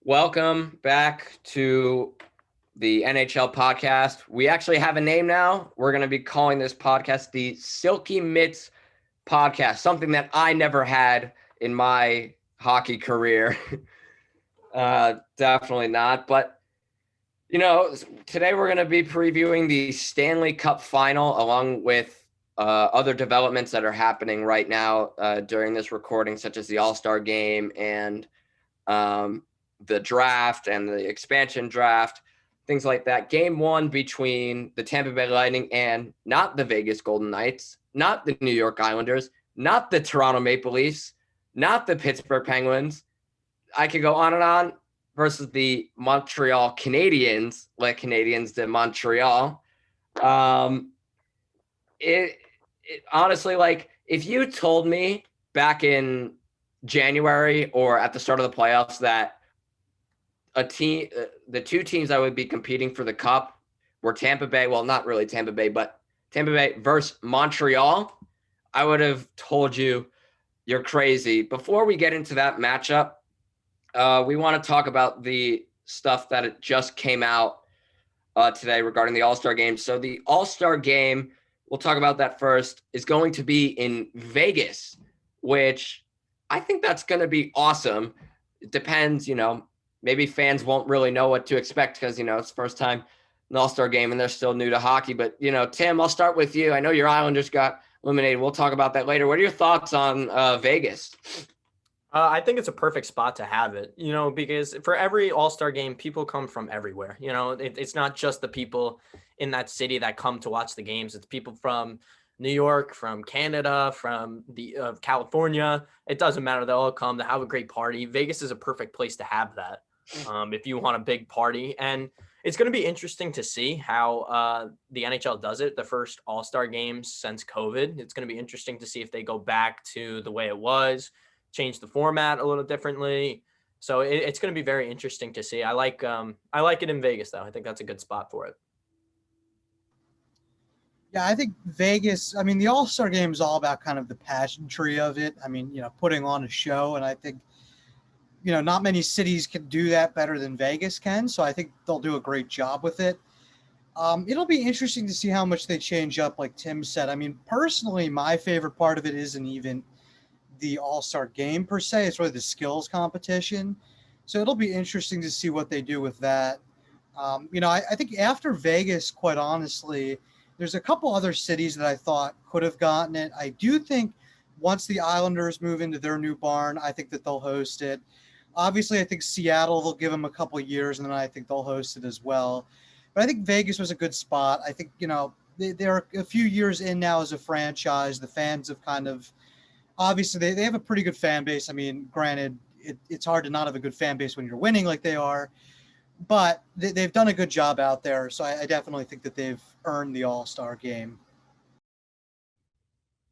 Welcome back to the NHL podcast. We actually have a name now. We're going to be calling this podcast the Silky Mitts podcast, something that I never had in my hockey career. Definitely not. But, today we're going to be previewing the Stanley Cup Final along with other developments that are happening right now during this recording, such as the All-Star Game and the draft and the expansion draft, things like that. Game one between the Tampa Bay Lightning and not the Vegas Golden Knights, not the New York Islanders, not the Toronto Maple Leafs, not the Pittsburgh Penguins. I could go on versus the Montreal Canadiens, like Canadiens de Montreal. It honestly, like, if you told me back in January or at the start of the playoffs that the two teams that would be competing for the cup were Tampa Bay, well, not really Tampa Bay, but Tampa Bay versus Montreal, I would have told you you're crazy. Before we get into that matchup, we want to talk about the stuff that it just came out today regarding the All-Star Game. So the All-Star Game, we'll talk about that first, is going to be in Vegas, which I think that's going to be awesome. It depends, maybe fans won't really know what to expect because, it's the first time an All-Star Game and they're still new to hockey. But, Tim, I'll start with you. I know your Islanders got eliminated. We'll talk about that later. What are your thoughts on Vegas? I think it's a perfect spot to have it, because for every All-Star Game, people come from everywhere. It's not just the people in that city that come to watch the games. It's people from New York, from Canada, from California. It doesn't matter. They all come to have a great party. Vegas is a perfect place to have that if you want a big party. And it's going to be interesting to see how the NHL does it, the first All-Star Games since COVID. It's going to be interesting to see if they go back to the way it was, change the format a little differently. So it's going to be very interesting to see. I like it in Vegas, though. I think that's a good spot for it. Yeah, I think Vegas, the All-Star Game is all about kind of the pageantry of it. Putting on a show. And I think, not many cities can do that better than Vegas can. So I think they'll do a great job with it. It'll be interesting to see how much they change up, like Tim said. Personally, my favorite part of it isn't even the All-Star Game per se. It's really the skills competition. So it'll be interesting to see what they do with that. I think after Vegas, quite honestly, there's a couple other cities that I thought could have gotten it. I do think once the Islanders move into their new barn, I think that they'll host it. Obviously, I think Seattle, they'll give them a couple of years, and then I think they'll host it as well. But I think Vegas was a good spot. I think, they're a few years in now as a franchise. The fans have kind of, obviously, they have a pretty good fan base. Granted, it's hard to not have a good fan base when you're winning like they are. But they've done a good job out there, so I definitely think that they've earned the All-Star Game.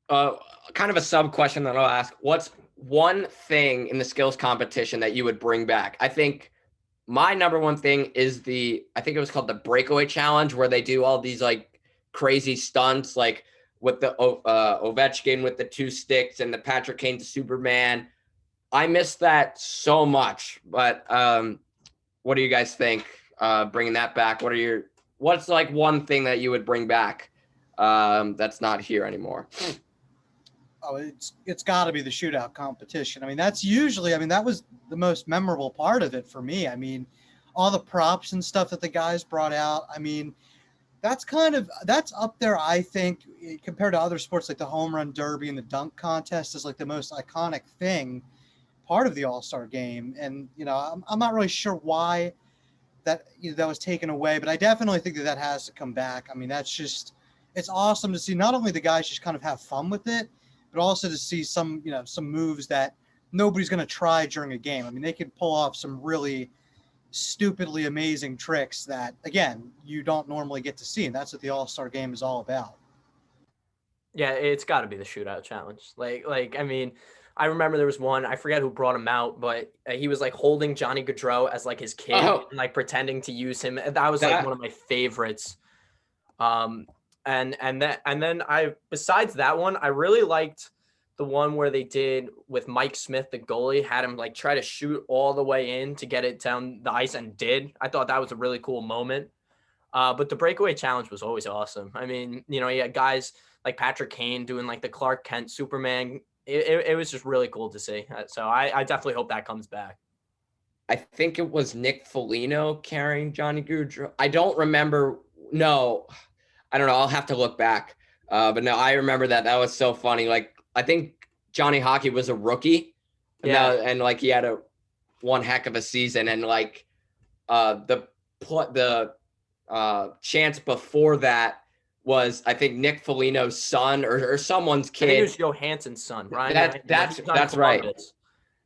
Kind of a sub-question that I'll ask. What's one thing in the skills competition that you would bring back? I think my number one thing is I think it was called the breakaway challenge, where they do all these, like, crazy stunts, like with the Ovechkin with the two sticks and the Patrick Kane to Superman. I miss that so much, but what do you guys think? Bringing that back? What's like one thing that you would bring back that's not here anymore? Oh, it's got to be the shootout competition. That's usually, that was the most memorable part of it for me. All the props and stuff that the guys brought out. That's up there, I think, compared to other sports like the home run derby and the dunk contest, is like the most iconic thing, part of the All-Star Game. And, I'm not really sure why that was taken away, but I definitely think that has to come back. It's awesome to see not only the guys just kind of have fun with it, but also to see some moves that nobody's going to try during a game. They could pull off some really stupidly amazing tricks that, again, you don't normally get to see. And that's what the All-Star Game is all about. Yeah, it's got to be the shootout challenge. I remember there was one, I forget who brought him out, but he was like holding Johnny Gaudreau as like his kid and like pretending to use him. That was like one of my favorites. And then besides that one, I really liked the one where they did with Mike Smith, the goalie, had him like try to shoot all the way in to get it down the ice and did. I thought that was a really cool moment. But the breakaway challenge was always awesome. I mean, you know, you had guys like Patrick Kane doing like the Clark Kent Superman. It was just really cool to see. So I definitely hope that comes back. I think it was Nick Foligno carrying Johnny Gaudreau. I don't remember. No, I don't know. I'll have to look back. But no, I remember that. That was so funny. Like, I think Johnny Hockey was a rookie. And like he had one heck of a season. And like the chance before that was, I think, Nick Foligno's son or someone's kid. I think it was Johansson's son, Ryan. That's right.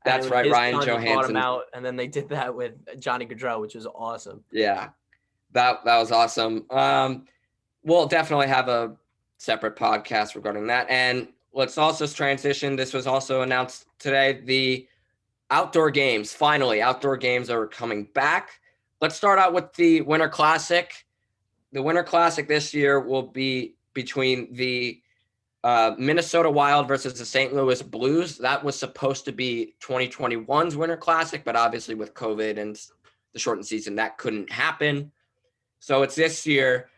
That's right, Ryan Johansson. Out, and then they did that with Johnny Gaudreau, which was awesome. Yeah, that was awesome. We'll definitely have a separate podcast regarding that. And let's also transition. This was also announced today. The outdoor games, finally, outdoor games are coming back. Let's start out with the Winter Classic. The Winter Classic this year will be between the Minnesota Wild versus the St. Louis Blues. That was supposed to be 2021's Winter Classic, but obviously with COVID and the shortened season, that couldn't happen. So it's this year.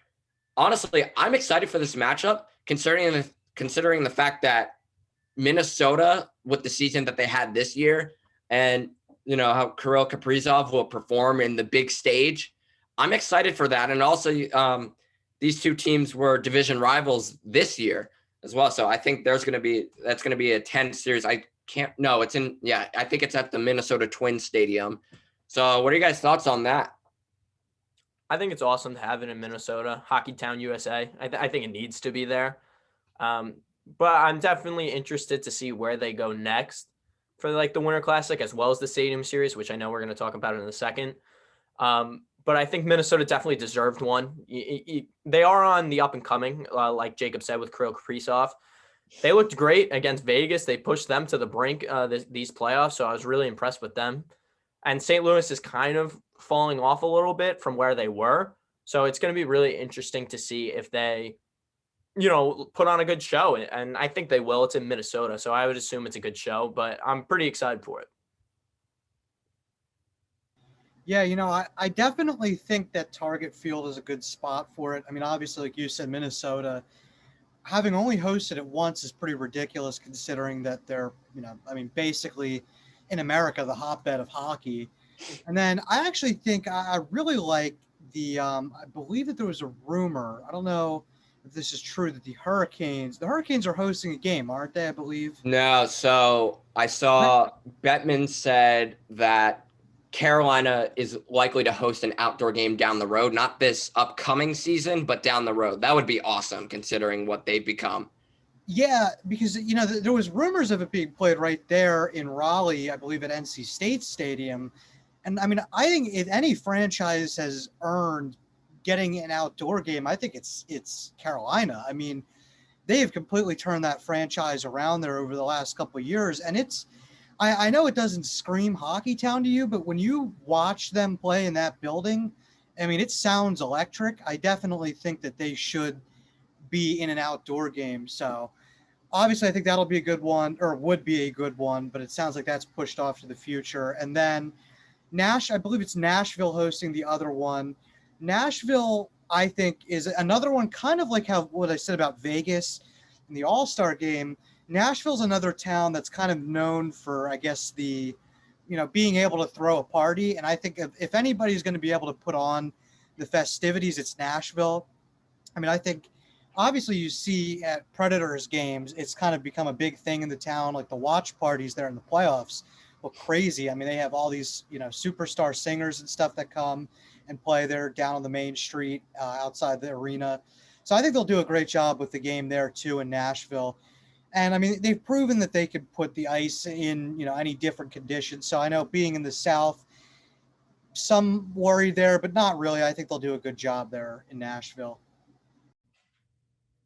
Honestly, I'm excited for this matchup, considering the fact that Minnesota, with the season that they had this year, and you know how Kirill Kaprizov will perform in the big stage. I'm excited for that, and also these two teams were division rivals this year as well. So I think that's going to be a 10 series. I think it's at the Minnesota Twins Stadium. So what are you guys' thoughts on that? I think it's awesome to have it in Minnesota, Hockey Town, USA. I think it needs to be there. But I'm definitely interested to see where they go next for like the Winter Classic, as well as the Stadium Series, which I know we're going to talk about in a second. But I think Minnesota definitely deserved one. They are on the up and coming, like Jacob said, with Kirill Kaprizov. They looked great against Vegas. They pushed them to the brink these playoffs, so I was really impressed with them. And St. Louis is kind of falling off a little bit from where they were. So it's going to be really interesting to see if they, you know, put on a good show. And I think they will. It's in Minnesota, so I would assume it's a good show, but I'm pretty excited for it. Yeah, you know, I definitely think that Target Field is a good spot for it. I mean, obviously, like you said, Minnesota, having only hosted it once is pretty ridiculous considering that they're, you know, I mean, basically in America, the hotbed of hockey. And then I actually think I really like I believe that there was a rumor, I don't know if this is true, that the Hurricanes are hosting a game, aren't they, I believe? No, so I saw Bettman said that Carolina is likely to host an outdoor game down the road, not this upcoming season, but down the road. That would be awesome considering what they've become. Yeah, because, you know, there was rumors of it being played right there in Raleigh, I believe at NC State Stadium. And I mean, I think if any franchise has earned getting an outdoor game, I think it's Carolina. I mean, they have completely turned that franchise around there over the last couple of years. And I know it doesn't scream Hockey Town to you, but when you watch them play in that building, I mean, it sounds electric. I definitely think that they should be in an outdoor game. So obviously I think that'll be a good one, or would be a good one, but it sounds like that's pushed off to the future. And then I believe it's Nashville hosting the other one. Nashville, I think, is another one, kind of like what I said about Vegas in the All-Star game. Nashville's another town that's kind of known for, I guess, being able to throw a party. And I think if anybody's going to be able to put on the festivities, it's Nashville. I mean, I think obviously you see at Predators games, it's kind of become a big thing in the town, like the watch parties there in the playoffs. Well, crazy. I mean, they have all these, you know, superstar singers and stuff that come and play there down on the main street outside the arena. So I think they'll do a great job with the game there too in Nashville. And I mean, they've proven that they could put the ice in, you know, any different conditions. So I know being in the South, some worry there, but not really. I think they'll do a good job there in Nashville.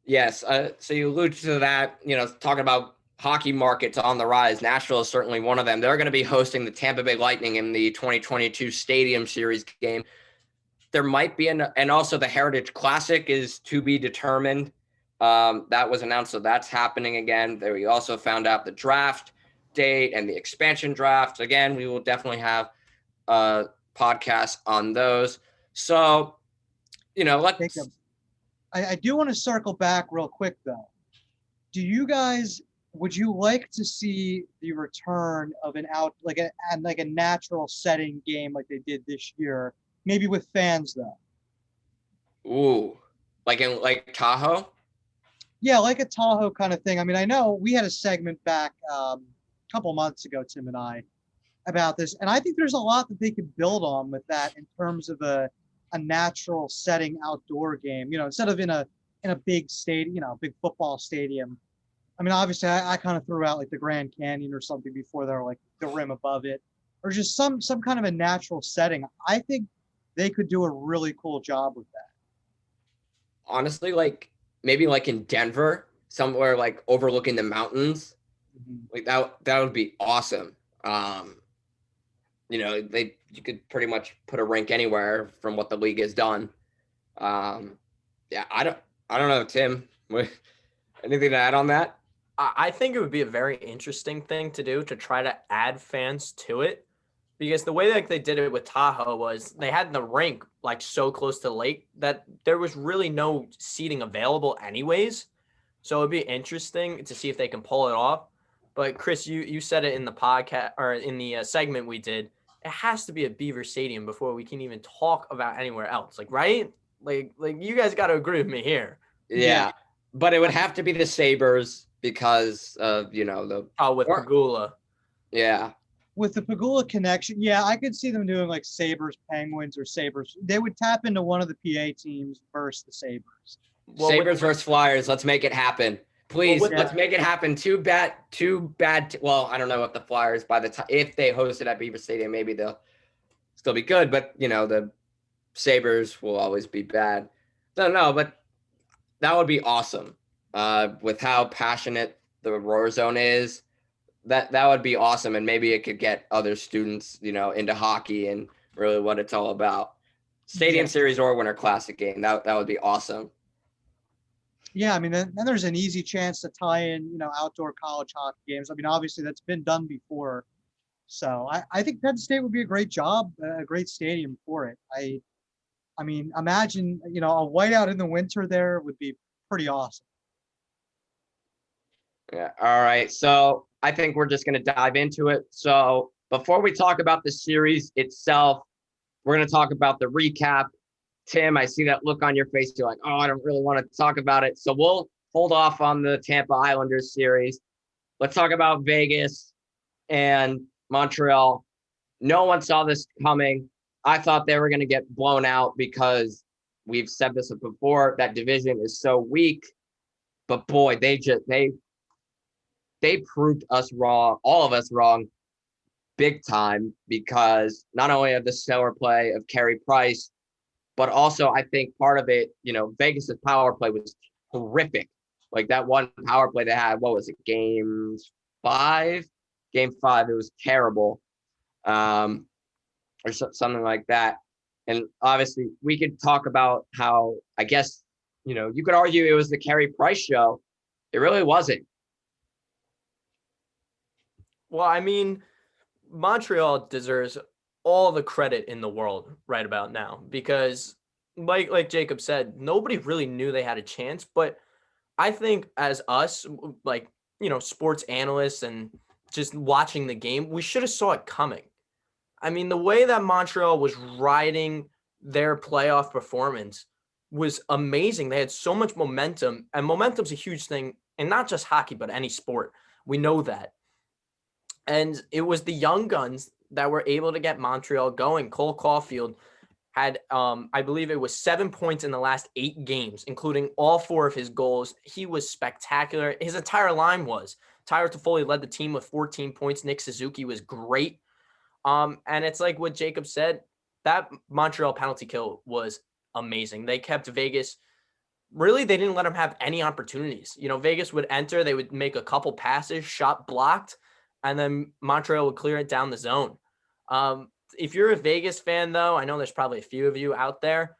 Yes. So you alluded to that, you know, talking about hockey markets on the rise. Nashville is certainly one of them. They're going to be hosting the Tampa Bay Lightning in the 2022 Stadium Series game. There might be and also the Heritage Classic is to be determined. That was announced, so that's happening again. There we also found out the draft date and the expansion draft. Again, we will definitely have podcasts on those. So, let's. Jacob, I do want to circle back real quick though. Would you like to see the return of like a natural setting game like they did this year, maybe with fans though? Ooh, like Tahoe? Yeah, like a Tahoe kind of thing. I mean, I know we had a segment back a couple months ago, Tim and I, about this, and I think there's a lot that they could build on with that in terms of a natural setting outdoor game. Instead of in a big stadium, big football stadium. I mean, obviously, I kind of threw out like the Grand Canyon or something before there, like the rim above it, or just some kind of a natural setting. I think they could do a really cool job with that. Honestly, like maybe like in Denver, somewhere like overlooking the mountains, like that would be awesome. You could pretty much put a rink anywhere from what the league has done. Yeah, I don't know, Tim. Anything to add on that? I think it would be a very interesting thing to do to try to add fans to it, because the way like they did it with Tahoe was they had the rink like so close to the lake that there was really no seating available anyways. So it'd be interesting to see if they can pull it off. But Chris, you said it in the podcast or in the segment we did. It has to be a Beaver Stadium before we can even talk about anywhere else. Like, right? Like you guys got to agree with me here. Yeah, but it would have to be the Sabres because of the with Pegula. Yeah. With the Pegula connection, yeah, I could see them doing like Sabres, Penguins, or Sabres. They would tap into one of the PA teams versus the Sabres. Well, Sabres versus Flyers. Let's make it happen. Please, let's make it happen. Too bad. Well, I don't know if the Flyers, by the time, if they host it at Beaver Stadium, maybe they'll still be good. But, the Sabres will always be bad. Don't know, but that would be awesome. With how passionate the Roar Zone is, that would be awesome. And maybe it could get other students, into hockey and really what it's all about. Stadium Series or Winter Classic game. That would be awesome. Yeah, I mean, then there's an easy chance to tie in, outdoor college hockey games. I mean, obviously that's been done before. So I think Penn State would be a great job, a great stadium for it. I mean, imagine, a whiteout in the winter there would be pretty awesome. Yeah. All right. So I think we're just going to dive into it. So before we talk about the series itself, we're going to talk about the recap. Tim, I see that look on your face. You're like, oh, I don't really want to talk about it. So we'll hold off on the Tampa Islanders series. Let's talk about Vegas and Montreal. No one saw this coming. I thought they were going to get blown out because we've said this before. That division is so weak. But boy, they proved us wrong, all of us wrong, big time, because not only of the stellar play of Carrie Price, but also I think part of it, Vegas's power play was horrific. Like that one power play they had, what was it, Game 5? Game 5, it was terrible, or something like that. And obviously, we could talk about how, I guess, you could argue it was the Carrie Price show. It really wasn't. Well, I mean, Montreal deserves all the credit in the world right about now because, like Jacob said, nobody really knew they had a chance. But I think as us, sports analysts and just watching the game, we should have saw it coming. I mean, the way that Montreal was riding their playoff performance was amazing. They had so much momentum, and momentum's a huge thing, and not just hockey, but any sport. We know that. And it was the young guns that were able to get Montreal going. Cole Caulfield had, I believe it was 7 points in the last 8 games, including all 4 of his goals. He was spectacular. His entire line was. Tyler Toffoli led the team with 14 points. Nick Suzuki was great. And it's like what Jacob said, that Montreal penalty kill was amazing. They kept Vegas. Really, they didn't let them have any opportunities. Vegas would enter. They would make a couple passes, shot blocked, and then Montreal would clear it down the zone. If you're a Vegas fan, though, I know there's probably a few of you out there.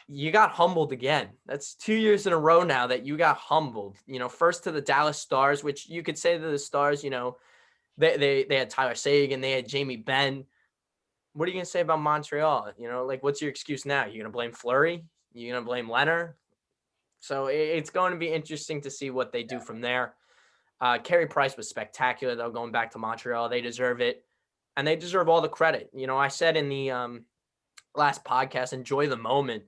you got humbled again. That's 2 years in a row now that you got humbled. First to the Dallas Stars, which you could say to the Stars, they had Tyler Seguin, they had Jamie Benn. What are you going to say about Montreal? What's your excuse now? You're going to blame Fleury? You're going to blame Leonard? So it's going to be interesting to see what they do from there. Carrie Price was spectacular, though, going back to Montreal. They deserve it, and they deserve all the credit. I said in the last podcast, enjoy the moment,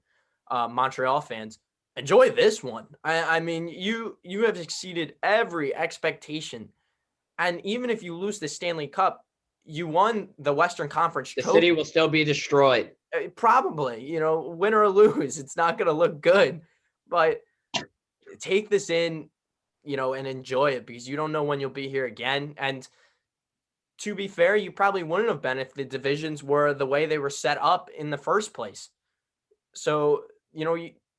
Montreal fans. Enjoy this one. I mean, you have exceeded every expectation. And even if you lose the Stanley Cup, you won the Western Conference The trophy. city will still be destroyed. Probably, win or lose, it's not going to look good. But take this in, and enjoy it, because you don't know when you'll be here again. And to be fair, you probably wouldn't have been if the divisions were the way they were set up in the first place. So,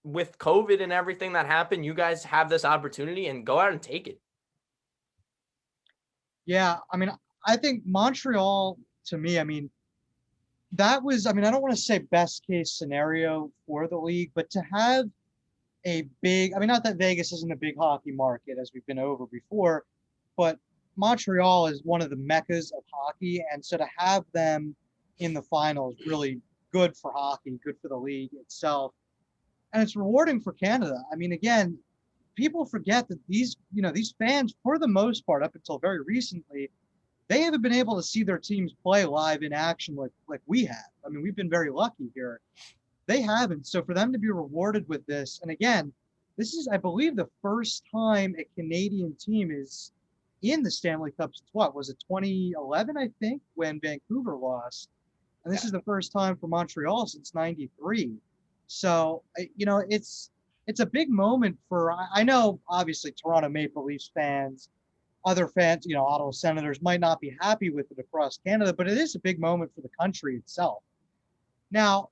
with COVID and everything that happened, you guys have this opportunity, and go out and take it. Yeah, I mean, I think Montreal, to me, I mean, that was, I don't want to say best case scenario for the league, but to have a big, not that Vegas isn't a big hockey market, as we've been over before, but Montreal is one of the meccas of hockey. And so to have them in the finals, really good for hockey, good for the league itself. And it's rewarding for Canada. Again, people forget that these fans, for the most part, up until very recently, they haven't been able to see their teams play live in action like we have. We've been very lucky here. They haven't. So for them to be rewarded with this, and again, this is, I believe, the first time a Canadian team is in the Stanley Cup since what was it, 2011, I think, when Vancouver lost. And this is the first time for Montreal since '93. So, it's a big moment for, I know, obviously, Toronto Maple Leafs fans, other fans, Ottawa Senators might not be happy with it across Canada, but it is a big moment for the country itself. Now,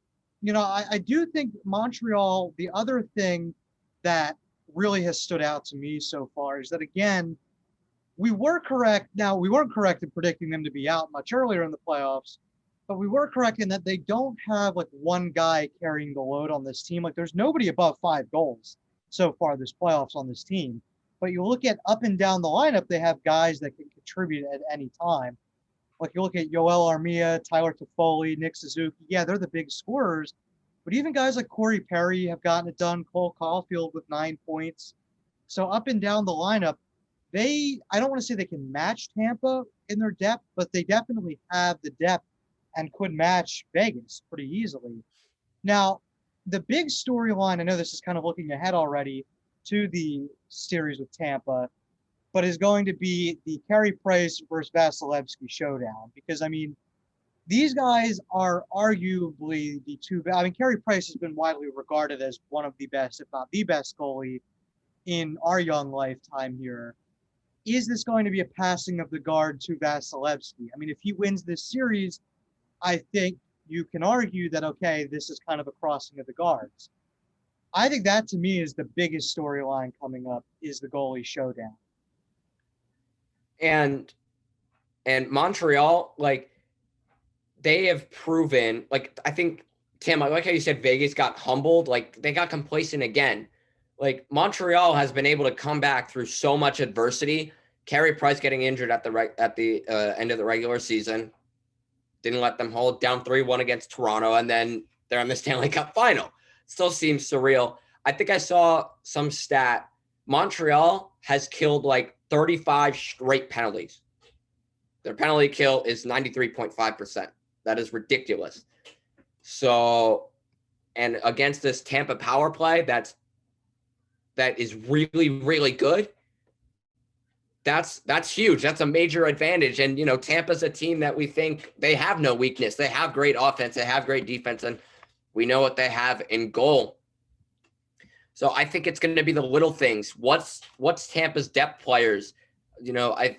I do think Montreal, the other thing that really has stood out to me so far is that, again, we were correct. Now, we weren't correct in predicting them to be out much earlier in the playoffs, but we were correct in that they don't have one guy carrying the load on this team. There's nobody above 5 goals so far this playoffs on this team. But you look at up and down the lineup, they have guys that can contribute at any time. You look at Yoel Armia, Tyler Toffoli, Nick Suzuki. Yeah, they're the big scorers. But even guys like Corey Perry have gotten it done. Cole Caulfield with 9 points. So up and down the lineup, I don't want to say they can match Tampa in their depth, but they definitely have the depth and could match Vegas pretty easily. Now, the big storyline, I know this is kind of looking ahead already to the series with Tampa, but is going to be the Carrie Price versus Vasilevskiy showdown. Because, these guys are arguably the two. Carrie Price has been widely regarded as one of the best, if not the best goalie in our young lifetime here. Is this going to be a passing of the guard to Vasilevskiy? If he wins this series, I think you can argue that, okay, this is kind of a crossing of the guards. I think that, to me, is the biggest storyline coming up, is the goalie showdown. And Montreal, they have proven, I think, Tim, I like how you said Vegas got humbled. They got complacent again. Montreal has been able to come back through so much adversity. Carey Price getting injured at the end of the regular season didn't let them hold down 3-1 against Toronto, and then they're in the Stanley Cup Final. Still seems surreal. I think I saw some stat. Montreal has killed 35 straight penalties. Their penalty kill is 93.5%. That is ridiculous. So, and against this Tampa power play, that is really, really good. That's huge. That's a major advantage. And, Tampa's a team that we think they have no weakness. They have great offense. They have great defense. And we know what they have in goal. So I think it's going to be the little things. What's Tampa's depth players?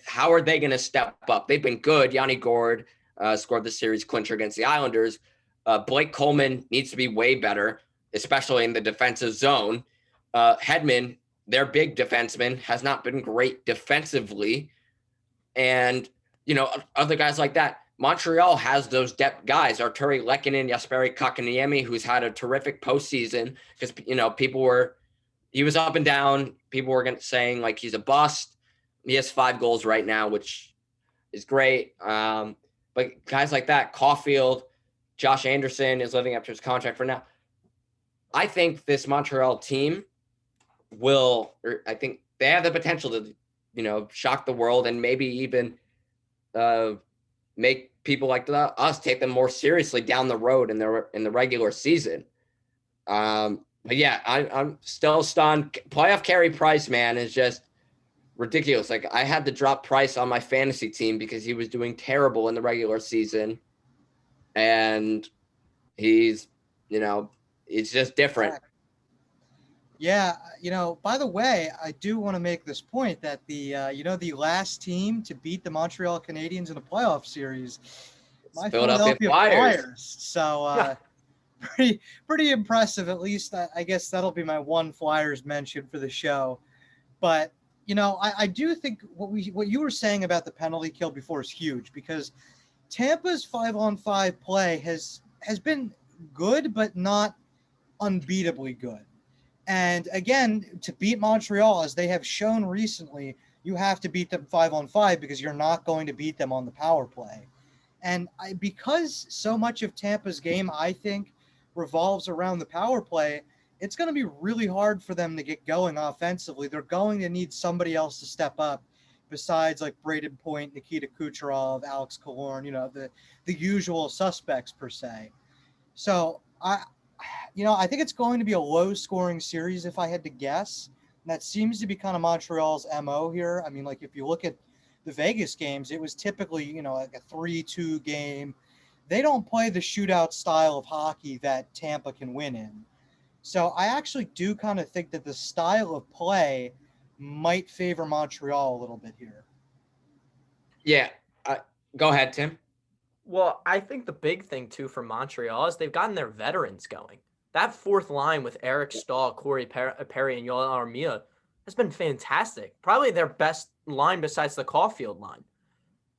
How are they going to step up? They've been good. Yanni Gourde scored the series clincher against the Islanders. Blake Coleman needs to be way better, especially in the defensive zone. Hedman, their big defenseman, has not been great defensively. And, other guys like that. Montreal has those depth guys, Arturi Lehkonen, Jesperi Kotkaniemi, who's had a terrific postseason because, he was up and down. People were saying like he's a bust. He has 5 goals right now, which is great. But guys like that, Caulfield, Josh Anderson is living up to his contract for now. I think this Montreal team I think they have the potential to, shock the world and maybe even make people like us take them more seriously down the road in the regular season. But yeah, I'm still stunned. Playoff Carey Price, man, is just ridiculous. Like I had to drop Price on my fantasy team because he was doing terrible in the regular season, and he's just different. Yeah, by the way, I do want to make this point that the last team to beat the Montreal Canadiens in a playoff series, my Philadelphia Flyers. So pretty impressive. At least I guess that'll be my one Flyers mention for the show. But I do think what you were saying about the penalty kill before is huge, because Tampa's 5-on-5 play has been good, but not unbeatably good. And again, to beat Montreal, as they have shown recently, you have to beat them 5-on-5 because you're not going to beat them on the power play. And because so much of Tampa's game, I think, revolves around the power play, it's going to be really hard for them to get going offensively. They're going to need somebody else to step up besides like Braden Point, Nikita Kucherov, Alex Killorn, the usual suspects per se. So I think it's going to be a low-scoring series if I had to guess. And that seems to be kind of Montreal's MO here. I mean, like if you look at the Vegas games, it was typically, like a 3-2 game. They don't play the shootout style of hockey that Tampa can win in. So I actually do kind of think that the style of play might favor Montreal a little bit here. Yeah. Go ahead, Tim. Well, I think the big thing, too, for Montreal is they've gotten their veterans going. That fourth line with Eric Stahl, Corey Perry, and Yoel Armia has been fantastic. Probably their best line besides the Caulfield line.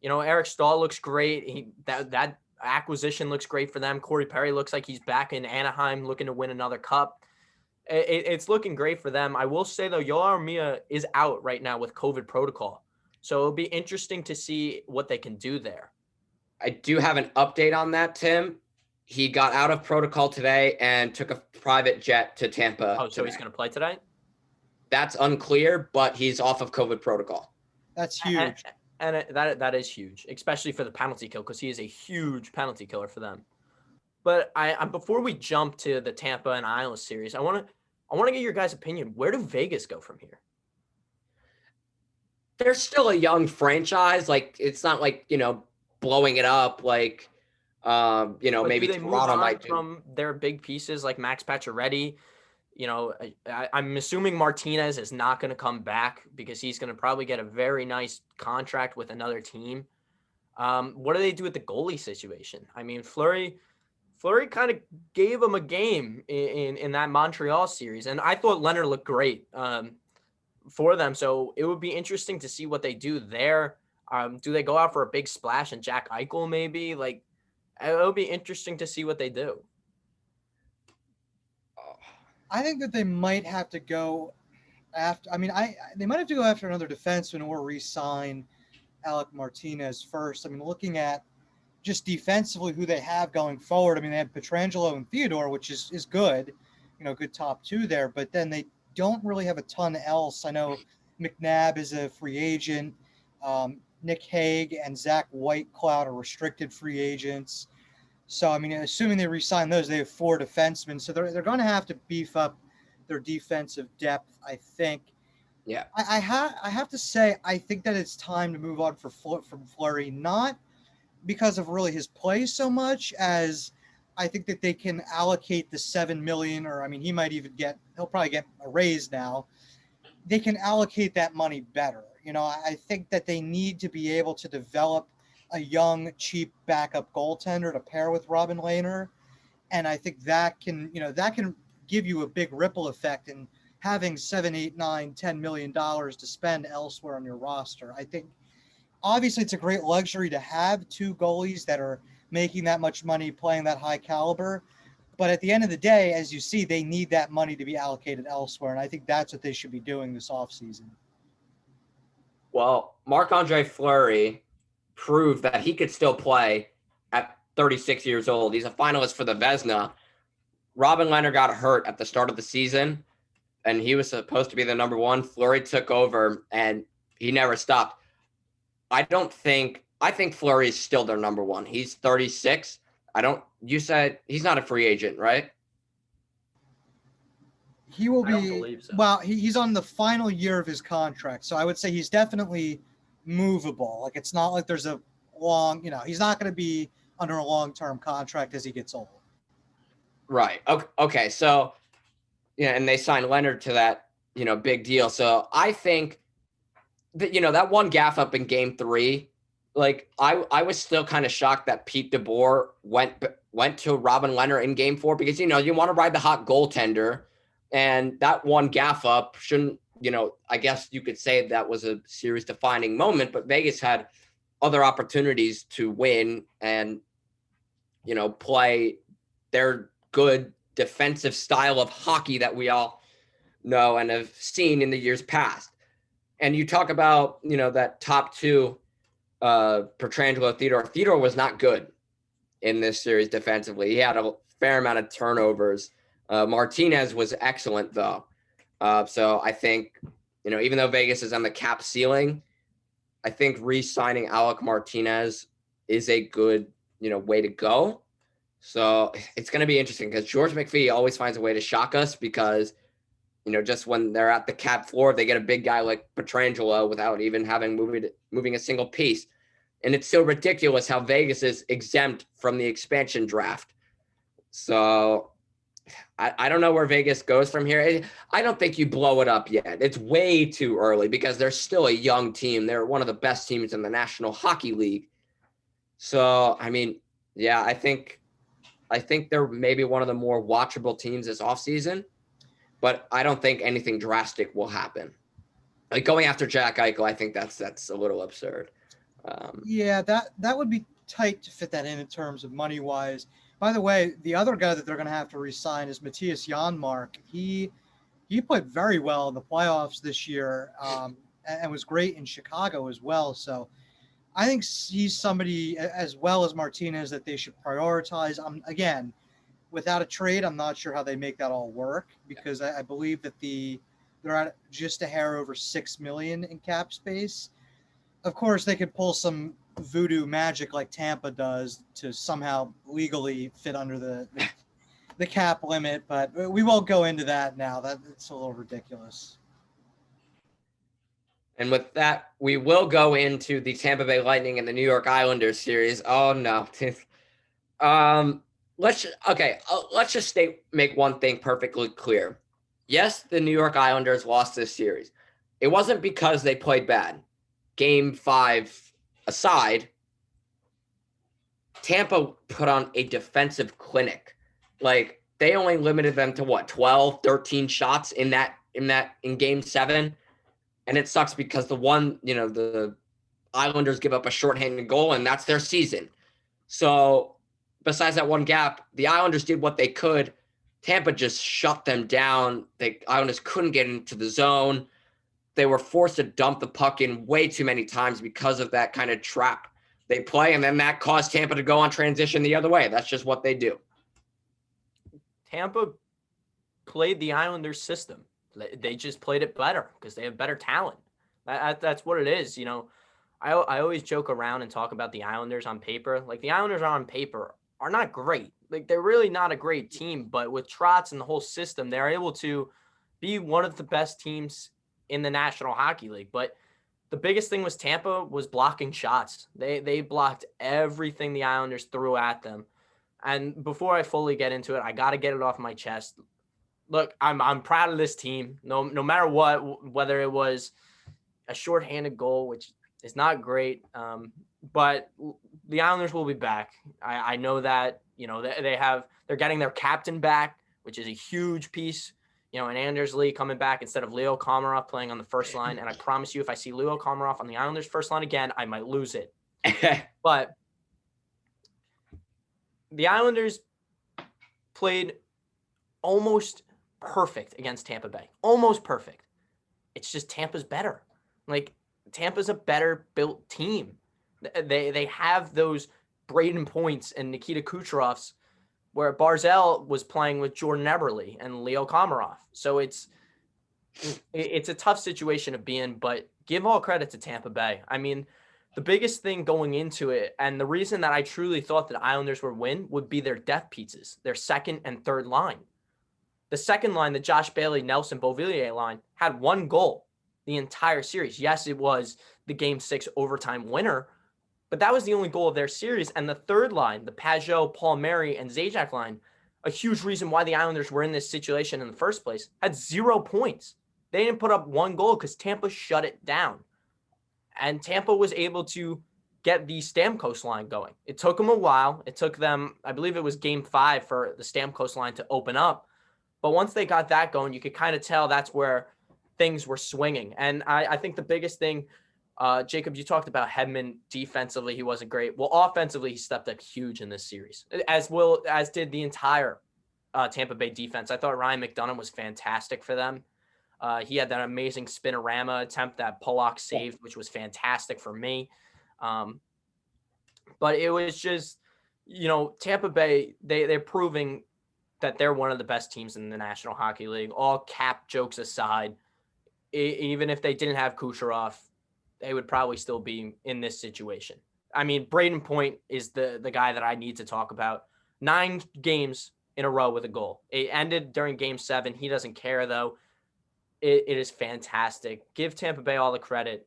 Eric Stahl looks great. That acquisition looks great for them. Corey Perry looks like he's back in Anaheim looking to win another cup. It's looking great for them. I will say, though, Yoel Armia is out right now with COVID protocol. So it'll be interesting to see what they can do there. I do have an update on that, Tim. He got out of protocol today and took a private jet to Tampa. Oh, so he's going to play tonight? That's unclear, but he's off of COVID protocol. That's huge. And that is huge, especially for the penalty kill, because he is a huge penalty killer for them. But before we jump to the Tampa and Isles series, I want to get your guys' opinion. Where do Vegas go from here? They're still a young franchise. Like it's not like blowing it up like maybe Toronto might do. From their big pieces like Max Pacioretty. I'm assuming Martinez is not going to come back because he's going to probably get a very nice contract with another team. What do they do with the goalie situation? I mean, Fleury kind of gave him a game in that Montreal series, and I thought Leonard looked great for them. So it would be interesting to see what they do there. Do they go out for a big splash and Jack Eichel maybe? Like, it'll be interesting to see what they do. I think that they might have to go after. I mean, they might have to go after another defenseman or re-sign Alec Martinez first. I mean, looking at just defensively who they have going forward. I mean, they have Pietrangelo and Theodore, which is good, good top two there. But then they don't really have a ton else. I know McNabb is a free agent. Nick Hague and Zach Whitecloud are restricted free agents. So, I mean, assuming they re-sign those, they have 4 defensemen. So they're going to have to beef up their defensive depth, I think. Yeah. I have to say, I think that it's time to move on from Fleury, not because of really his play so much as I think that they can allocate the $7 million, or I mean, he'll probably get a raise now. They can allocate that money better. I think that they need to be able to develop a young, cheap backup goaltender to pair with Robin Lehner. And I think that can give you a big ripple effect in having $7, $8, $9, $10 million to spend elsewhere on your roster. I think obviously it's a great luxury to have two goalies that are making that much money, playing that high caliber. But at the end of the day, as you see, they need that money to be allocated elsewhere. And I think that's what they should be doing this offseason. Well, Marc-Andre Fleury proved that he could still play at 36 years old. He's a finalist for the Vezina. Robin Lehner got hurt at the start of the season, and he was supposed to be the number one. Fleury took over, and he never stopped. I think Fleury is still their number one. He's 36. You said he's not a free agent, right? He will I don't be, believe so. well, he's on the final year of his contract. So I would say he's definitely movable. Like, it's not like there's a long, he's not going to be under a long-term contract as he gets old. Right. Okay. So, and they signed Leonard to that, big deal. So I think that, that one gaff up in game 3, like I was still kind of shocked that Pete DeBoer went to Robin Lehner in game 4 because, you want to ride the hot goaltender, and that one gaff up shouldn't, I guess you could say that was a series defining moment, but Vegas had other opportunities to win and, play their good defensive style of hockey that we all know and have seen in the years past. And you talk about, that top 2, Pietrangelo, Theodore was not good in this series defensively. He had a fair amount of turnovers. Martinez was excellent though. So I think, even though Vegas is on the cap ceiling, I think re-signing Alec Martinez is a good, way to go. So it's going to be interesting because George McPhee always finds a way to shock us because, just when they're at the cap floor, they get a big guy like Pietrangelo without even having moving a single piece. And it's so ridiculous how Vegas is exempt from the expansion draft. So I don't know where Vegas goes from here. I don't think you blow it up yet. It's way too early because they're still a young team. They're one of the best teams in the National Hockey League. So, I mean, yeah, I think they're maybe one of the more watchable teams this offseason, but I don't think anything drastic will happen. Like going after Jack Eichel, I think that's a little absurd. Yeah, that would be tight to fit that in terms of money-wise. By the way, the other guy that they're going to have to re-sign is Matthias Janmark. He played very well in the playoffs this year and was great in Chicago as well. So I think he's somebody, as well as Martinez, that they should prioritize. Again, without a trade, I'm not sure how they make that all work because I believe that they're at just a hair over $6 million in cap space. Of course, they could pull some voodoo magic like Tampa does to somehow legally fit under the cap limit, but we won't go into that now. It's a little ridiculous. And with that, we will go into the Tampa Bay Lightning and the New York Islanders series. Oh no. Let's just make one thing perfectly clear. Yes, the New York Islanders lost this series. It wasn't because they played bad. Game 5 aside, Tampa put on a defensive clinic. Like, they only limited them to 12, 13 shots in game 7. And it sucks because the Islanders give up a shorthanded goal and that's their season. So besides that one gap, the Islanders did what they could. Tampa just shut them down. The Islanders couldn't get into the zone. They were forced to dump the puck in way too many times because of that kind of trap they play. And then that caused Tampa to go on transition the other way. That's just what they do. Tampa played the Islanders system. They just played it better because they have better talent. That's what it is. I always joke around and talk about the Islanders on paper. Like, the Islanders on paper are not great. Like, they're really not a great team, but with Trotz and the whole system, they're able to be one of the best teams in the National Hockey League. But the biggest thing was Tampa was blocking shots. They blocked everything the Islanders threw at them. And before I fully get into it, I got to get it off my chest. Look, I'm proud of this team. No matter what, whether it was a shorthanded goal, which is not great, but the Islanders will be back. I know that they're getting their captain back, which is a huge piece. and Anders Lee coming back instead of Leo Komarov playing on the first line. And I promise you, if I see Leo Komarov on the Islanders first line again, I might lose it. But the Islanders played almost perfect against Tampa Bay. Almost perfect. It's just Tampa's better. Like, Tampa's a better built team. They have those Braden Points and Nikita Kucherovs, where Barzal was playing with Jordan Eberle and Leo Komarov. So it's a tough situation to be in, but give all credit to Tampa Bay. I mean, the biggest thing going into it, and the reason that I truly thought that Islanders would win, would be their depth pieces, their second and third line. The second line, the Josh Bailey, Nelson Beauvillier line, had one goal the entire series. Yes, it was the Game 6 overtime winner, but that was the only goal of their series. And the third line, the Pajot, Palmieri, and Zajac line, a huge reason why the Islanders were in this situation in the first place, had 0 points. They didn't put up one goal because Tampa shut it down. And Tampa was able to get the Stamkos line going. It took them a while. It took them, I believe it was Game 5 for the Stamkos line to open up. But once they got that going, you could kind of tell that's where things were swinging. And I think the biggest thing, Jacob, you talked about Hedman defensively. He wasn't great. Well, offensively, he stepped up huge in this series, as did the entire Tampa Bay defense. I thought Ryan McDonough was fantastic for them. He had that amazing spinorama attempt that Pollock saved, which was fantastic for me. But it was just, Tampa Bay, they're proving that they're one of the best teams in the National Hockey League. All cap jokes aside, even if they didn't have Kucherov, they would probably still be in this situation. I mean, Braden Point is the guy that I need to talk about. 9 games in a row with a goal. It ended during Game 7. He doesn't care, though. It is fantastic. Give Tampa Bay all the credit.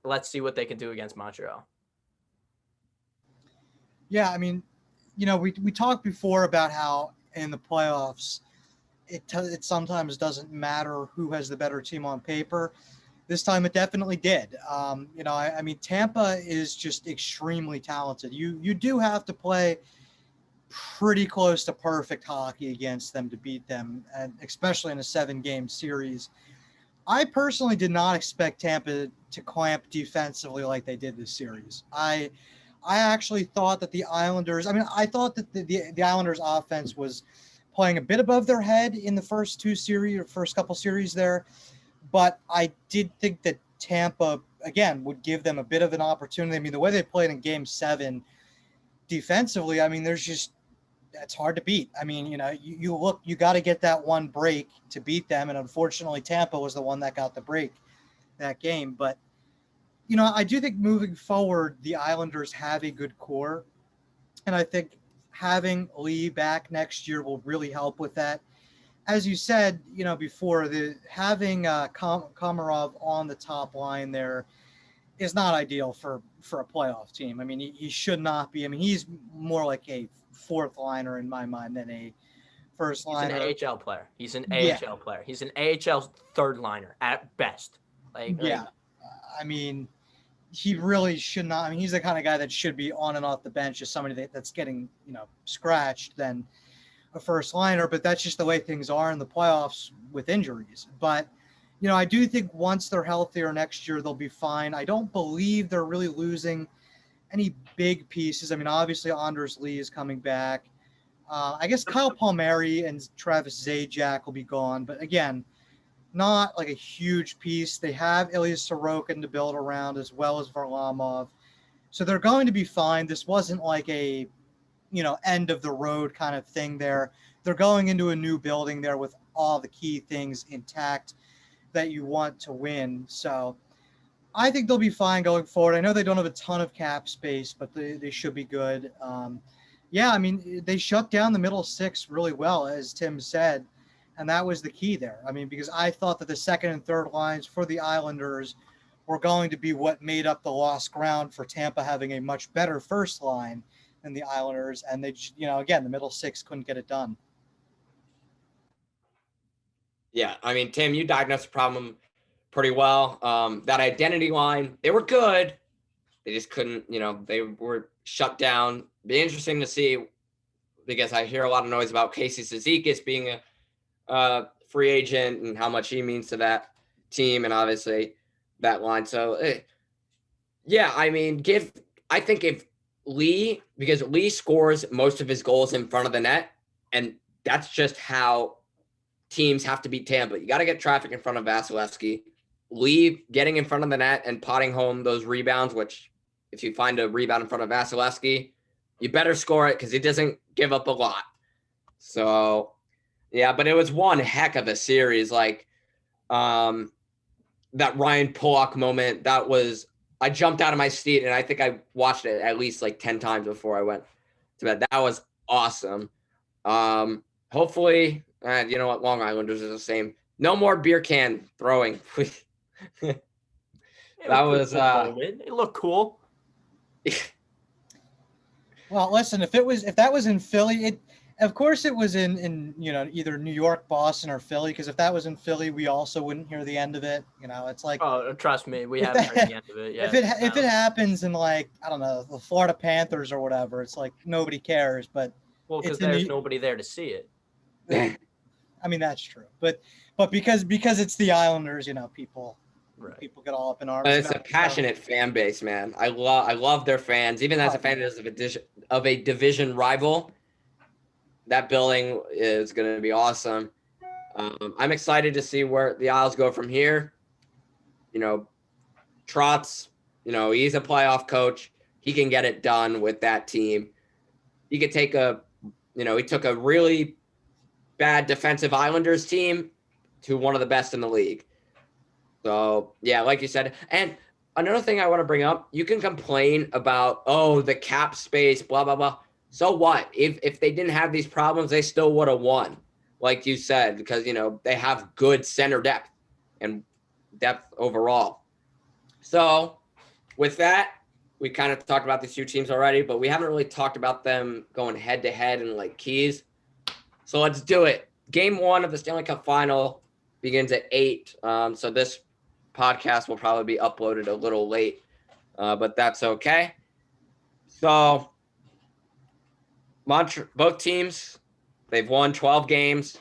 Let's see what they can do against Montreal. Yeah, I mean, we talked before about how in the playoffs, it sometimes doesn't matter who has the better team on paper. This time it definitely did. I mean, Tampa is just extremely talented. You do have to play pretty close to perfect hockey against them to beat them, and especially in a 7-game series. I personally did not expect Tampa to clamp defensively like they did this series. I actually thought that the Islanders, I thought that the Islanders offense was playing a bit above their head in the first couple series there. But I did think that Tampa, again, would give them a bit of an opportunity. I mean, the way they played in Game 7 defensively, I mean, that's hard to beat. I mean, you got to get that one break to beat them. And unfortunately, Tampa was the one that got the break that game. But, I do think moving forward, the Islanders have a good core. And I think having Lee back next year will really help with that. As you said, before, having Komarov on the top line there is not ideal for a playoff team. I mean, he should not be. I mean, he's more like a fourth liner in my mind than a first liner. He's an AHL player. He's an AHL player. He's an AHL third liner at best. I mean, he really should not. I mean, he's the kind of guy that should be on and off the bench as somebody that's getting, scratched than a first liner, but that's just the way things are in the playoffs with injuries. But, I do think once they're healthier next year, they'll be fine. I don't believe they're really losing any big pieces. I mean, obviously Anders Lee is coming back. I guess Kyle Palmieri and Travis Zajac will be gone, but again, not like a huge piece. They have Ilya Sorokin to build around as well as Varlamov. So they're going to be fine. This wasn't like a end of the road kind of thing there. They're going into a new building there with all the key things intact that you want to win. So I think they'll be fine going forward. I know they don't have a ton of cap space, but they should be good. I mean, they shut down the middle 6 really well, as Tim said, and that was the key there. I mean, because I thought that the second and third lines for the Islanders were going to be what made up the lost ground for Tampa having a much better first line than the Islanders, and they, again, the middle 6 couldn't get it done. Yeah, I mean, Tim, you diagnosed the problem pretty well. That identity line, they were good. They just couldn't, they were shut down. Be interesting to see, because I hear a lot of noise about Casey Cizikas being a free agent and how much he means to that team and obviously that line. So, yeah, I mean, I think if because Lee scores most of his goals in front of the net, and that's just how teams have to beat Tampa. You got to get traffic in front of Vasilevskiy. Lee getting in front of the net and potting home those rebounds, which if you find a rebound in front of Vasilevskiy, you better score it because he doesn't give up a lot. So, yeah, but it was one heck of a series. Like that Ryan Pulock moment, I jumped out of my seat and I think I watched it at least like 10 times before I went to bed. That was awesome. Hopefully, you know what, Long Islanders is the same. No more beer can throwing. That was it looked cool. Well, listen, if that was in Philly, of course it was in either New York, Boston, or Philly, because if that was in Philly, we also wouldn't hear the end of it. It's like, oh, trust me, we haven't heard the end of it yet. If it happens in, like, I don't know, the Florida Panthers or whatever, it's like nobody cares. But because there's nobody there to see it. I mean, that's true, but because it's the Islanders, people. Right. People get all up in arms. But it's a passionate fan base, man. I love their fans. Even as a fan of a division rival, that building is going to be awesome. I'm excited to see where the Isles go from here. Trotz, he's a playoff coach. He can get it done with that team. He could take he took a really bad defensive Islanders team to one of the best in the league. So, yeah, like you said. And another thing I want to bring up, you can complain about, the cap space, blah, blah, blah. So what? If they didn't have these problems, they still would have won, like you said, because, they have good center depth and depth overall. So with that, we kind of talked about these two teams already, but we haven't really talked about them going head-to-head and, like, keys. So let's do it. Game 1 of the Stanley Cup Final begins at 8. So this podcast will probably be uploaded a little late, but that's okay. So both teams, they've won 12 games.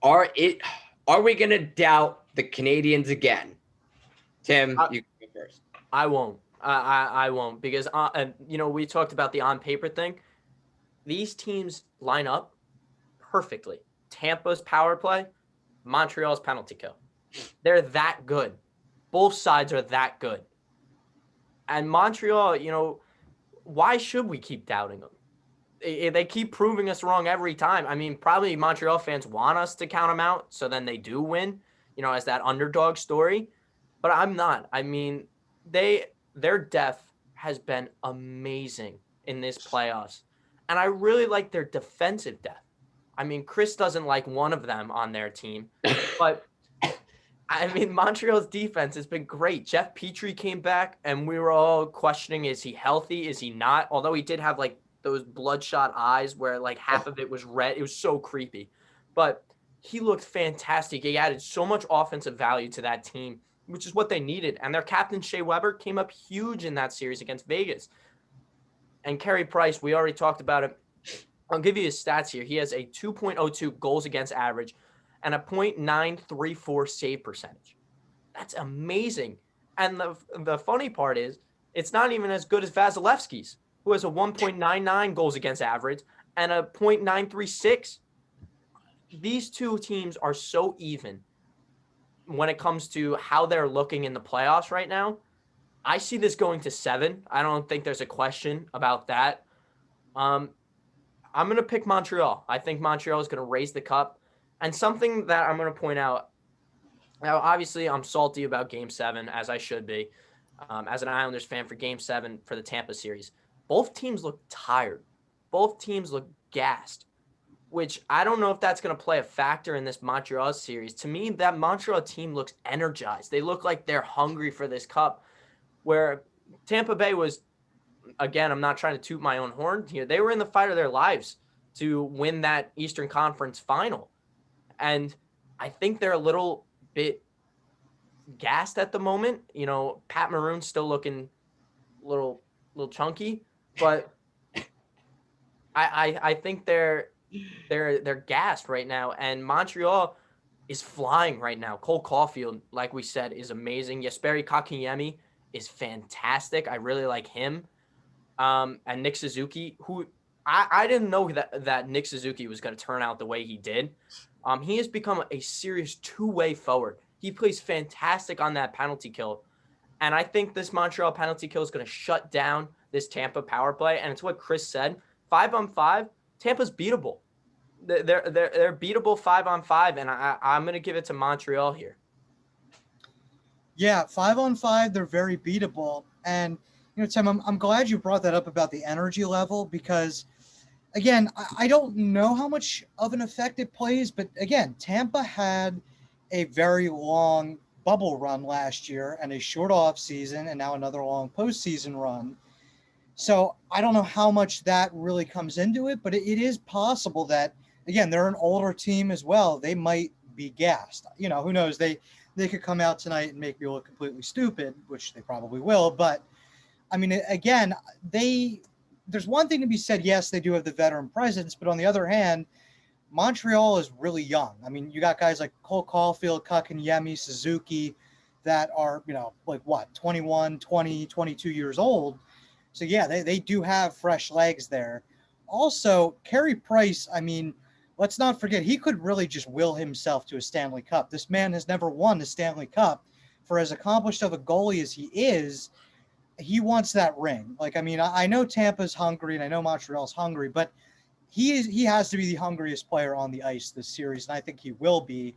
Are we going to doubt the Canadians again? Tim, you go first. I won't. I won't, because we talked about the on paper thing. These teams line up perfectly. Tampa's power play, Montreal's penalty kill. They're that good. Both sides are that good. And Montreal, why should we keep doubting them? They keep proving us wrong every time. I mean, probably Montreal fans want us to count them out, so then they do win, as that underdog story. But I'm not. I mean, their depth has been amazing in this playoffs. And I really like their defensive depth. I mean, Chris doesn't like one of them on their team, but I mean, Montreal's defense has been great. Jeff Petrie came back, and we were all questioning, is he healthy? Is he not? Although he did have, like, those bloodshot eyes where, like, half of it was red. It was so creepy. But he looked fantastic. He added so much offensive value to that team, which is what they needed. And their captain, Shea Weber, came up huge in that series against Vegas. And Carey Price, we already talked about it. I'll give you his stats here. He has a 2.02 goals against average and a .934 save percentage. That's amazing. And the funny part is, it's not even as good as Vasilevskiy's, who has a 1.99 goals against average and a .936. These two teams are so even when it comes to how they're looking in the playoffs right now. I see this going to 7. I don't think there's a question about that. I'm going to pick Montreal. I think Montreal is going to raise the cup. And something that I'm going to point out, now obviously I'm salty about Game 7, as I should be, as an Islanders fan for Game 7 for the Tampa series. Both teams look tired. Both teams look gassed, which I don't know if that's going to play a factor in this Montreal series. To me, that Montreal team looks energized. They look like they're hungry for this cup, where Tampa Bay was, again, I'm not trying to toot my own horn here. They were in the fight of their lives to win that Eastern Conference final. And I think they're a little bit gassed at the moment. Pat Maroon's still looking a little chunky, but I think they're they're gassed right now, and Montreal is flying right now. Cole Caulfield, like we said, is amazing. Jesperi Kotkaniemi is fantastic. I really like him. And Nick Suzuki, who I didn't know that Nick Suzuki was going to turn out the way he did. He has become a serious two-way forward. He plays fantastic on that penalty kill. And I think this Montreal penalty kill is going to shut down this Tampa power play. And it's what Chris said. 5-on-5, Tampa's beatable. They're beatable 5-on-5, and I'm going to give it to Montreal here. Yeah, 5-on-5, they're very beatable. And, Tim, I'm glad you brought that up about the energy level because, again, I don't know how much of an effect it plays, but, again, Tampa had a very long bubble run last year and a short off season and now another long postseason run. So I don't know how much that really comes into it, but it is possible that, again, they're an older team as well. They might be gassed. Who knows? They could come out tonight and make me look completely stupid, which they probably will. But, I mean, again, there's one thing to be said. Yes, they do have the veteran presence, but on the other hand, Montreal is really young. I mean, you got guys like Cole Caulfield, Kotkaniemi, Suzuki that are, 21, 20, 22 years old. So, yeah, they do have fresh legs there. Also, Carey Price, I mean, let's not forget, he could really just will himself to a Stanley Cup. This man has never won the Stanley Cup. For as accomplished of a goalie as he is, he wants that ring. I know Tampa's hungry and I know Montreal's hungry, but he has to be the hungriest player on the ice this series, and I think he will be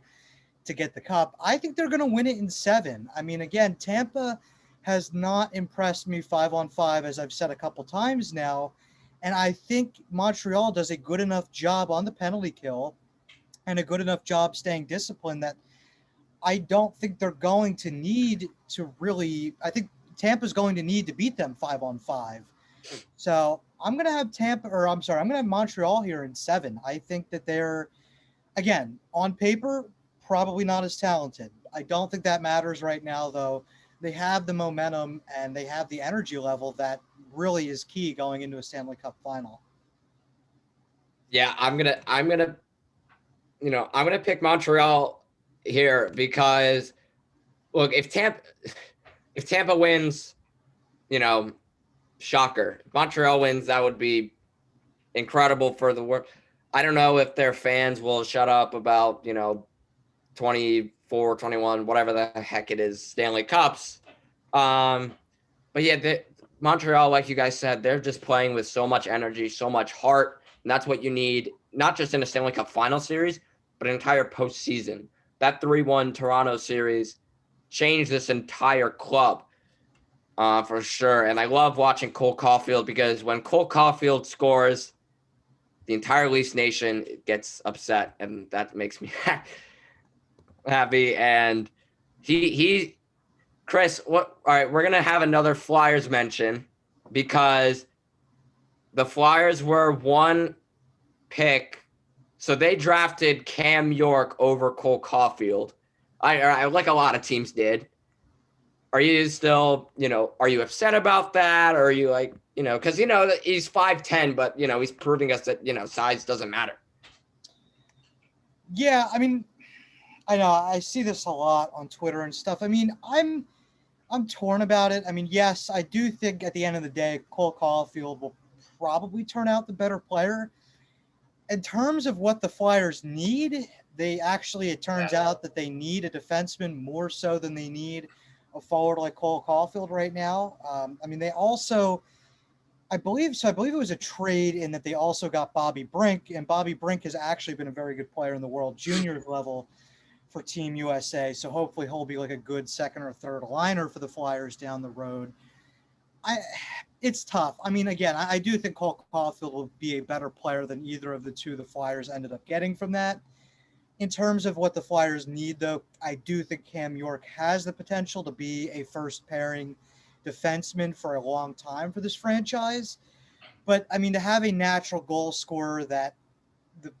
to get the cup. I think they're going to win it in 7. I mean, again, Tampa has not impressed me 5-on-5, as I've said a couple times now. And I think Montreal does a good enough job on the penalty kill and a good enough job staying disciplined that I don't think they're going to need to really – I think Tampa's going to need to beat them 5-on-5. So I'm going to have I'm going to have Montreal here in 7. I think that they're, again, on paper, probably not as talented. I don't think that matters right now, though. They have the momentum and they have the energy level that really is key going into a Stanley Cup final. Yeah, I'm gonna pick Montreal here because look, if Tampa wins, shocker. If Montreal wins, that would be incredible for the world. I don't know if their fans will shut up about, 24, 21, whatever the heck it is, Stanley Cups. But yeah, Montreal, like you guys said, they're just playing with so much energy, so much heart. And that's what you need, not just in a Stanley Cup final series, but an entire postseason. That 3-1 Toronto series changed this entire club for sure. And I love watching Cole Caulfield because when Cole Caulfield scores, the entire Leafs Nation gets upset, and that makes me happy. And Chris, all right, we're gonna have another Flyers mention because the Flyers were 1 pick, so they drafted Cam York over Cole Caulfield. I like a lot of teams did. Are you still, are you upset about that? Or are you like, because, he's 5'10", but, he's proving us that, size doesn't matter. Yeah, I mean, I know I see this a lot on Twitter and stuff. I mean, I'm torn about it. I mean, yes, I do think at the end of the day, Cole Caulfield will probably turn out the better player. In terms of what the Flyers need, it turns out that they need a defenseman more so than they need a forward like Cole Caulfield right now. I mean, they also, I believe it was a trade in that they also got Bobby Brink, and Bobby Brink has actually been a very good player in the World Juniors level for Team USA. So hopefully he'll be like a good second or third liner for the Flyers down the road. It's tough. I mean, again, I do think Cole Caulfield will be a better player than either of the two the Flyers ended up getting from that. In terms of what the Flyers need, though, I do think Cam York has the potential to be a first pairing defenseman for a long time for this franchise. But I mean, to have a natural goal scorer that the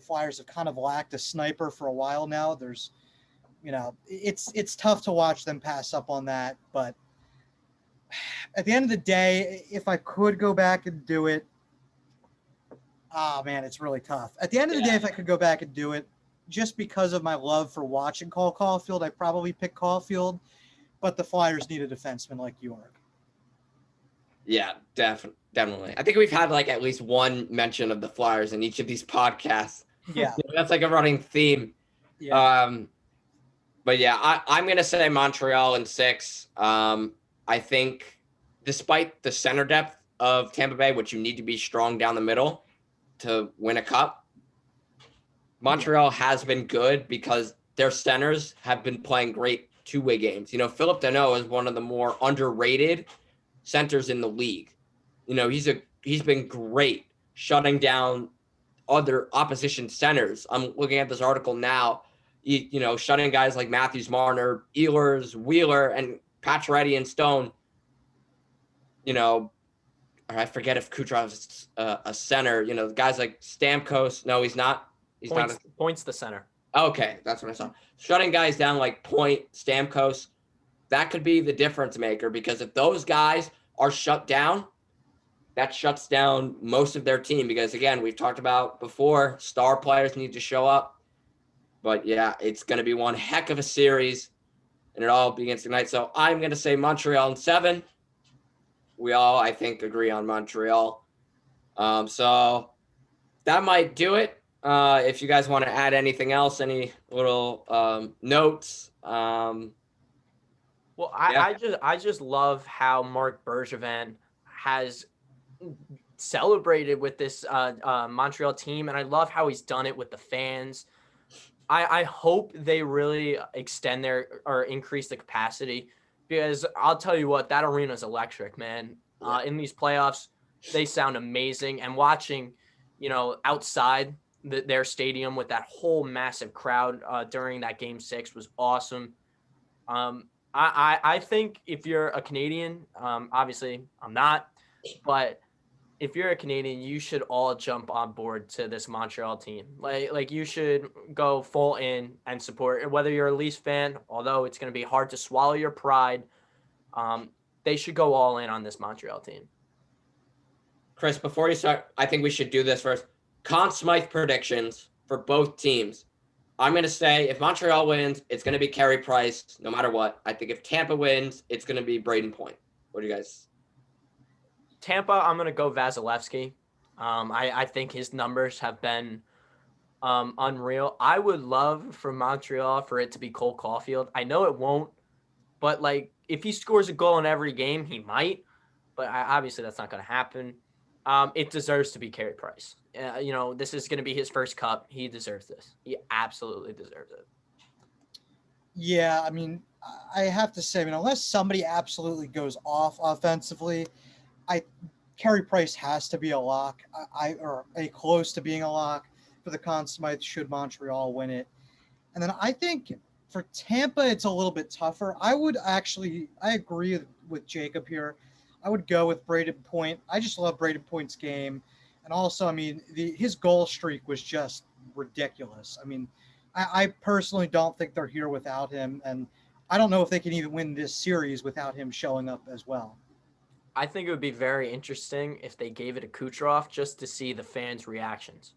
Flyers have kind of lacked a sniper for a while now. There's, it's tough to watch them pass up on that. But at the end of the day, if I could go back and do it, Oh, man, it's really tough. At the end of the day, if I could go back and do it, just because of my love for watching Cole Caulfield, I'd probably pick Caulfield, but the Flyers need a defenseman like York. Yeah, definitely. I think we've had like at least one mention of the Flyers in each of these podcasts. Yeah. That's like a running theme. Yeah. But yeah, I'm going to say Montreal in 6. I think despite the center depth of Tampa Bay, which you need to be strong down the middle to win a cup, Montreal has been good because their centers have been playing great two-way games. You know, Philip Deneau is one of the more underrated centers in the league. You know, he's been great shutting down other opposition centers. I'm looking at this article now, you know, shutting guys like Matthews, Marner, Ehlers, Wheeler, and Pacioretty and Stone. You know, or I forget if Kucherov's a center. You know, guys like Stamkos. No, he's not. Point's the center. Okay, that's what I saw. Shutting guys down like Point, Stamkos, that could be the difference maker, because if those guys are shut down, that shuts down most of their team, because, again, we've talked about before, star players need to show up. But, yeah, it's going to be one heck of a series, and it all begins tonight. So I'm going to say Montreal in 7. We all, I think, agree on Montreal. So that might do it. If you guys want to add anything else, any little notes. Well, I just love how Marc Bergevin has celebrated with this Montreal team, and I love how he's done it with the fans. I hope they really extend or increase the capacity, because I'll tell you what, that arena is electric, man. In these playoffs, they sound amazing, and watching, you know, outside their stadium with that whole massive crowd during that Game 6 was awesome. I think if you're a Canadian, obviously I'm not, but if you're a Canadian, you should all jump on board to this Montreal team. Like you should go full in and support, whether you're a Leafs fan, although it's going to be hard to swallow your pride. They should go all in on this Montreal team. Chris, before you start, I think we should do this first. Smythe predictions for both teams. I'm going to say if Montreal wins, it's going to be Carey Price, no matter what. I think if Tampa wins, it's going to be Braden Point. What do you guys? Tampa, I'm going to go Vasilevskiy. I think his numbers have been unreal. I would love for Montreal for it to be Cole Caulfield. I know it won't, but like if he scores a goal in every game, he might. But obviously that's not going to happen. It deserves to be Carey Price. You know, this is going to be his first cup. He deserves this. He absolutely deserves it. Yeah, I mean, I have to say, I mean, unless somebody absolutely goes off offensively, Carey Price has to be a lock, or a close to being a lock for the Conn Smythe should Montreal win it. And then I think for Tampa, it's a little bit tougher. I agree with Jacob here. I would go with Braden Point. I just love Braden Point's game. And also, I mean, his goal streak was just ridiculous. I mean, I personally don't think they're here without him. And I don't know if they can even win this series without him showing up as well. I think it would be very interesting if they gave it to Kucherov just to see the fans' reactions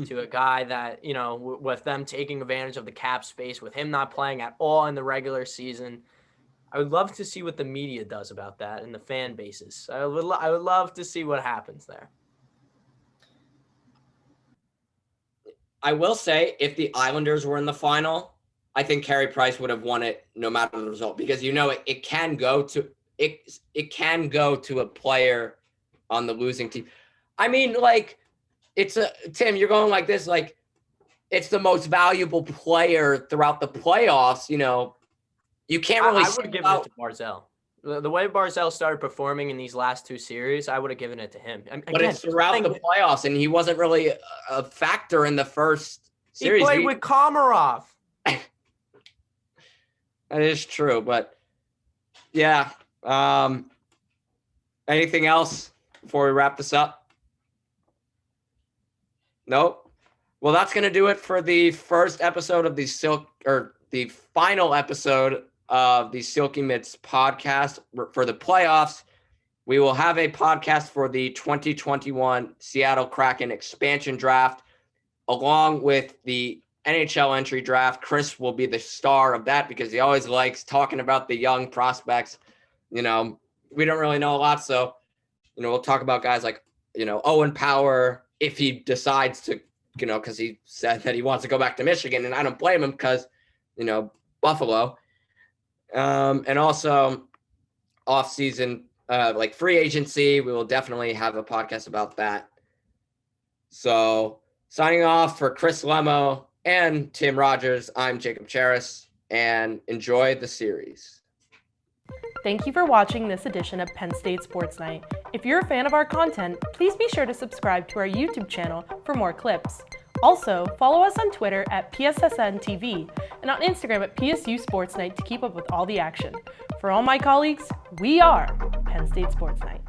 to a guy that, you know, with them taking advantage of the cap space, with him not playing at all in the regular season. I would love to see what the media does about that and the fan bases. I would love to see what happens there. I will say, if the Islanders were in the final, I think Carey Price would have won it no matter the result, because you know it can go to a player on the losing team. I mean, like, Tim, you're going like this, like it's the most valuable player throughout the playoffs. You know, you can't really. I would have given it to Barzal. The way Barzal started performing in these last two series, I would have given it to him. But it's throughout the playoffs, and he wasn't really a factor in the first series. He played with Komarov. That is true, but yeah. Anything else before we wrap this up? Nope. Well, that's going to do it for the first episode of the final episode of the Silky Mitts podcast for the playoffs. We will have a podcast for the 2021 Seattle Kraken expansion draft, along with the NHL entry draft. Chris will be the star of that because he always likes talking about the young prospects. We don't really know a lot, so we'll talk about guys like Owen Power if he decides to, because he said that he wants to go back to Michigan, and I don't blame him because Buffalo, and also off season like free agency. We will definitely have a podcast about that. So signing off for Chris Lemmo and Tim Rogers, I'm Jacob Cheris, and enjoy the series. Thank you for watching this edition of Penn State Sports Night. If you're a fan of our content, please be sure to subscribe to our YouTube channel for more clips. Also, follow us on Twitter at PSSN TV and on Instagram at PSU Sports Night to keep up with all the action. For all my colleagues, we are Penn State Sports Night.